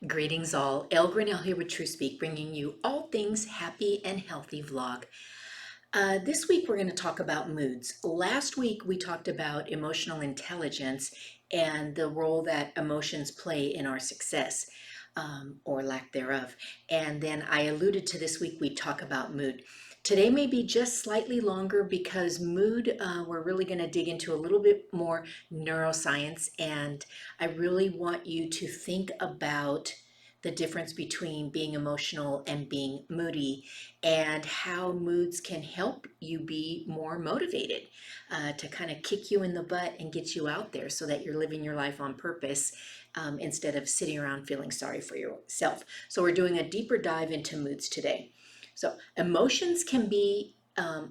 Greetings all. El Grinnell here with True Speak, bringing you all things happy and healthy vlog. This week we're going to talk about moods. Last week we talked about emotional intelligence and the role that emotions play in our success, or lack thereof. And then I alluded to this week we talk about mood. Today may be just slightly longer because mood, we're really going to dig into a little bit more neuroscience, and I really want you to think about the difference between being emotional and being moody, and how moods can help you be more motivated, to kind of kick you in the butt and get you out there so that you're living your life on purpose, instead of sitting around feeling sorry for yourself. So we're doing a deeper dive into moods today. So emotions can be,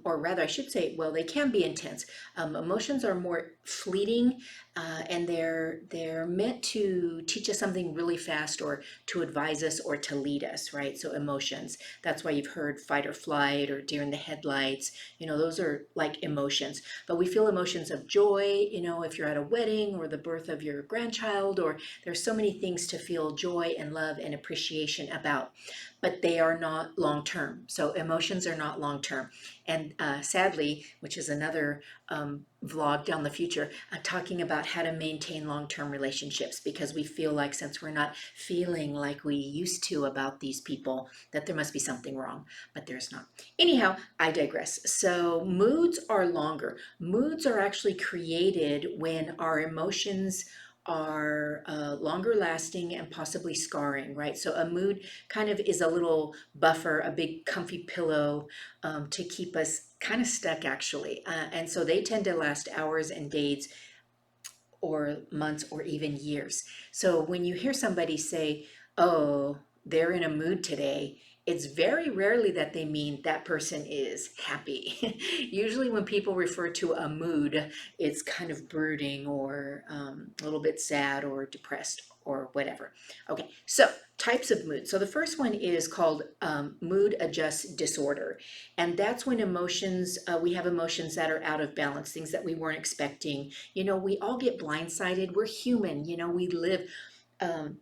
or rather, I should say, well, they can be intense. Emotions are more fleeting, and they're meant to teach us something really fast, or to advise us, or to lead us, right? So emotions. That's why you've heard fight or flight or deer in the headlights. Those are like emotions. But we feel emotions of joy. If you're at a wedding or the birth of your grandchild, or there's so many things to feel joy and love and appreciation about, but they are not long term. So emotions are not long term. And sadly, which is another vlog down the future, talking about how to maintain long term relationships, because we feel like, since we're not feeling like we used to about these people, that there must be something wrong, but there's not. Anyhow, I digress. So moods are longer. Moods are actually created when our emotions are longer lasting and possibly scarring, right? So a mood kind of is a little buffer, a big comfy pillow, to keep us kind of stuck, actually. And so they tend to last hours and days, or months, or even years. So when you hear somebody say, oh, they're in a mood today, it's very rarely that they mean that person is happy. Usually, when people refer to a mood, it's kind of brooding, or a little bit sad or depressed or whatever. Okay, so types of mood. So the first one is called mood adjust disorder. And that's when we have emotions that are out of balance, things that we weren't expecting. We all get blindsided. We're human. We live. Um,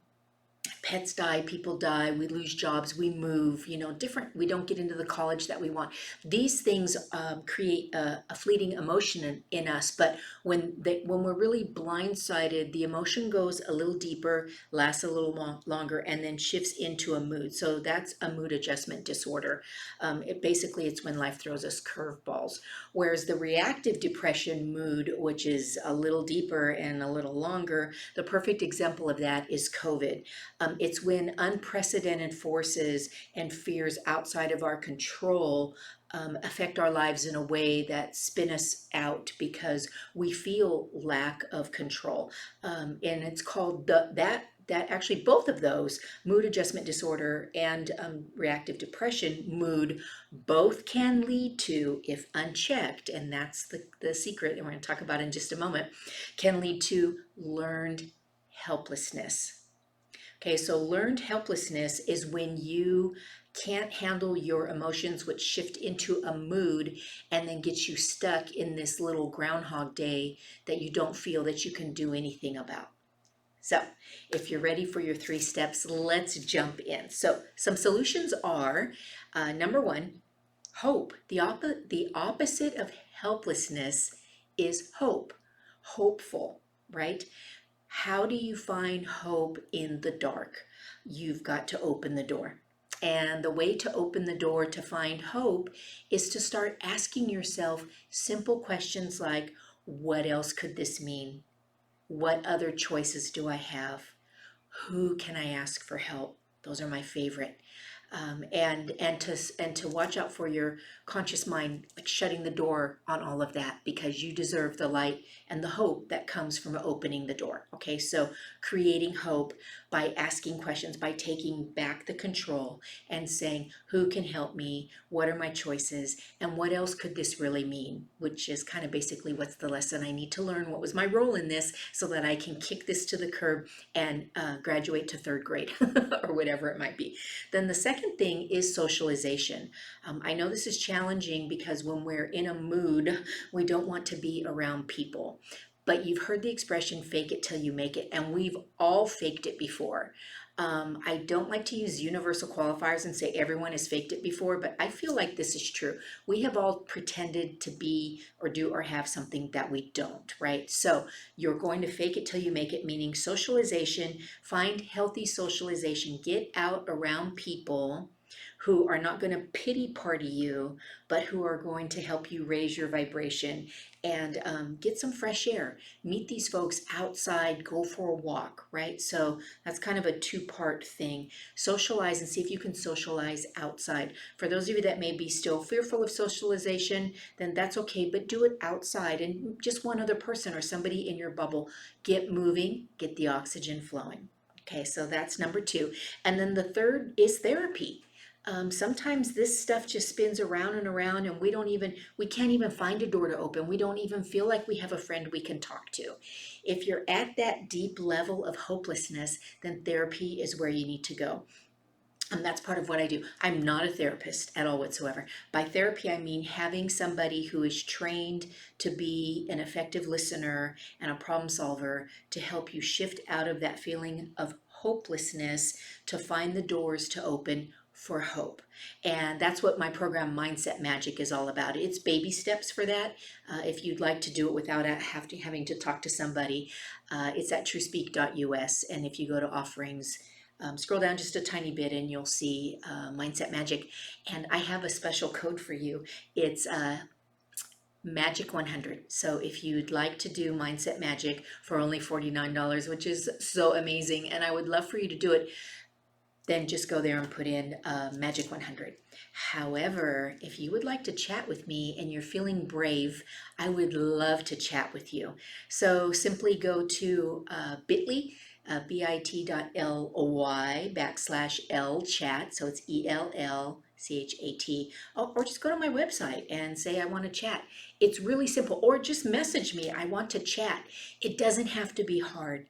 Pets die, people die, we lose jobs, we move, different, we don't get into the college that we want. These things create a fleeting emotion in us, but when we're really blindsided, the emotion goes a little deeper, lasts a little longer, and then shifts into a mood. So that's a mood adjustment disorder. It's when life throws us curveballs. Whereas the reactive depression mood, which is a little deeper and a little longer, the perfect example of that is COVID. It's when unprecedented forces and fears outside of our control affect our lives in a way that spin us out, because we feel lack of control. And it's called that actually, both of those, mood adjustment disorder and reactive depression mood, both can lead to, if unchecked, and that's the secret that we're going to talk about in just a moment, can lead to learned helplessness. Okay, so learned helplessness is when you can't handle your emotions, which shift into a mood and then gets you stuck in this little groundhog day that you don't feel that you can do anything about. So, if you're ready for your 3 steps, let's jump in. So, some solutions are, number one, hope. The opposite of helplessness is hope, hopeful, right? How do you find hope in the dark? You've got to open the door. And the way to open the door to find hope is to start asking yourself simple questions like, what else could this mean? What other choices do I have? Who can I ask for help? Those are my favorite. And to watch out for your conscious mind, like shutting the door on all of that, because you deserve the light and the hope that comes from opening the door. Okay, so creating hope by asking questions, by taking back the control and saying, who can help me? What are my choices? And what else could this really mean? Which is kind of basically, what's the lesson I need to learn? What was my role in this, so that I can kick this to the curb and graduate to third grade or whatever it might be. Then the second thing is socialization. I know this is challenging, because when we're in a mood, we don't want to be around people. But you've heard the expression, fake it till you make it, and we've all faked it before. I don't like to use universal qualifiers and say everyone has faked it before, but I feel like this is true. We have all pretended to be or do or have something that we don't, right? So you're going to fake it till you make it, meaning socialization, find healthy socialization, get out around people who are not going to pity party you, but who are going to help you raise your vibration and get some fresh air. Meet these folks outside, go for a walk, right? So that's kind of a two-part thing. Socialize and see if you can socialize outside. For those of you that may be still fearful of socialization, then that's okay, but do it outside and just one other person or somebody in your bubble. Get moving, get the oxygen flowing. Okay, so that's number two. And then the third is therapy. Sometimes this stuff just spins around and around and we can't even find a door to open. We don't even feel like we have a friend we can talk to. If you're at that deep level of hopelessness, then therapy is where you need to go. And that's part of what I do. I'm not a therapist at all whatsoever. By therapy, I mean having somebody who is trained to be an effective listener and a problem solver to help you shift out of that feeling of hopelessness to find the doors to open for hope. And that's what my program Mindset Magic is all about. It's baby steps for that. If you'd like to do it without having to talk to somebody, it's at truespeak.us. And if you go to offerings, scroll down just a tiny bit and you'll see Mindset Magic. And I have a special code for you. It's Magic 100. So if you'd like to do Mindset Magic for only $49, which is so amazing, and I would love for you to do it, then just go there and put in Magic 100. However, if you would like to chat with me and you're feeling brave, I would love to chat with you. So simply go to bit.ly, bit.ly/L chat. So it's ELLCHAT. Or just go to my website and say, I want to chat. It's really simple. Or just message me, I want to chat. It doesn't have to be hard.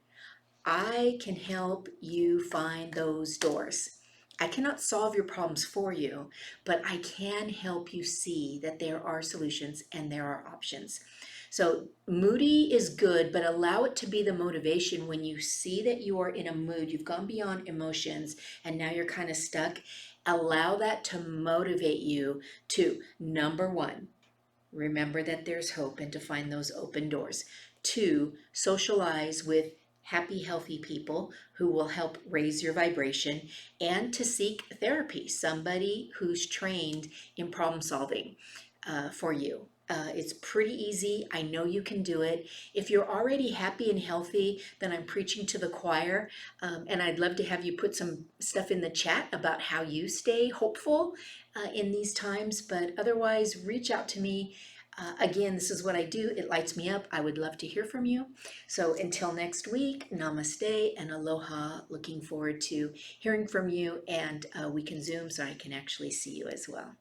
I can help you find those doors. I cannot solve your problems for you, but I can help you see that there are solutions and there are options. So, moody is good, but allow it to be the motivation when you see that you are in a mood, you've gone beyond emotions, and now you're kind of stuck. Allow that to motivate you to number one, remember that there's hope and to find those open doors. Two, socialize with happy, healthy people who will help raise your vibration, and to seek therapy, somebody who's trained in problem solving for you. It's pretty easy. I know you can do it. If you're already happy and healthy, then I'm preaching to the choir. And I'd love to have you put some stuff in the chat about how you stay hopeful in these times. But otherwise, reach out to me. Again, this is what I do. It lights me up. I would love to hear from you. So until next week, namaste and aloha. Looking forward to hearing from you, and we can Zoom so I can actually see you as well.